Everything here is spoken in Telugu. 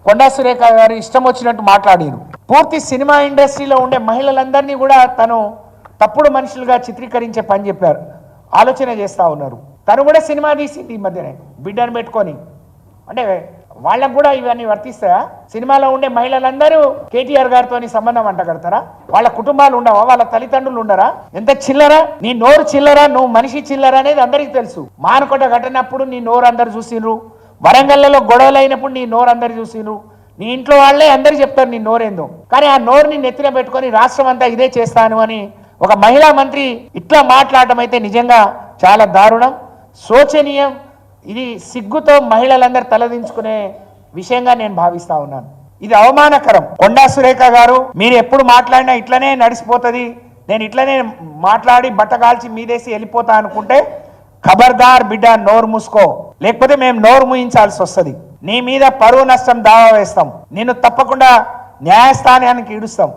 కొండా సురేఖ గారు ఇష్టం వచ్చినట్టు మాట్లాడారు. పూర్తి సినిమా ఇండస్ట్రీలో ఉండే మహిళలందరినీ కూడా తను తప్పుడు మనుషులుగా చిత్రీకరించే పని చెప్పారు, ఆలోచన చేస్తూ ఉన్నారు. తను కూడా సినిమా తీసింది ఈ మధ్యనే బిడ్డను పెట్టుకొని. అంటే వాళ్ళకు కూడా ఇవన్నీ వర్తిస్తాయా? సినిమాలో ఉండే మహిళలందరూ కేటీఆర్ గారితో సంబంధం అంటగడతారా? వాళ్ళ కుటుంబాలు ఉండవా? వాళ్ళ తల్లిదండ్రులు ఉండరా? ఎంత చిల్లరా, నీ నోరు చిల్లరా, నువ్వు మనిషి చిల్లరా అనేది అందరికీ తెలుసు. మానకొండ ఘటనప్పుడు నీ నోరు అందరు చూసిండ్రు, వరంగల్లో గొడవలు అయినప్పుడు నీ నోరు అందరు చూసిండ్రు, నీ ఇంట్లో వాళ్ళే అందరు చెప్తారు నీ నోరేందో. కానీ ఆ నోరుని నెత్తిన పెట్టుకొని రాష్ట్రం అంతా ఇదే చేస్తాను అని ఒక మహిళా మంత్రి ఇట్లా మాట్లాడటం అయితే నిజంగా చాలా దారుణం, శోచనీయం. ఇది సిగ్గుతో మహిళలందరూ తలదించుకునే విషయంగా నేను భావిస్తా ఉన్నాను. ఇది అవమానకరం. కొండా సురేఖ గారు, మీరు ఎప్పుడు మాట్లాడినా ఇట్లనే నడిచిపోతుంది, నేను ఇట్లనే మాట్లాడి బట్టగాల్చి మీదేసి వెళ్ళిపోతా అనుకుంటే ఖబర్దార్ బిడ్డ, నోరు మూసుకో, లేకపోతే మేము నోరు మూయించాల్సి వస్తుంది. నీ మీద పరువు నష్టం దావా వేస్తాం, నిన్ను తప్పకుండా న్యాయస్థానానికి ఇడుస్తాం.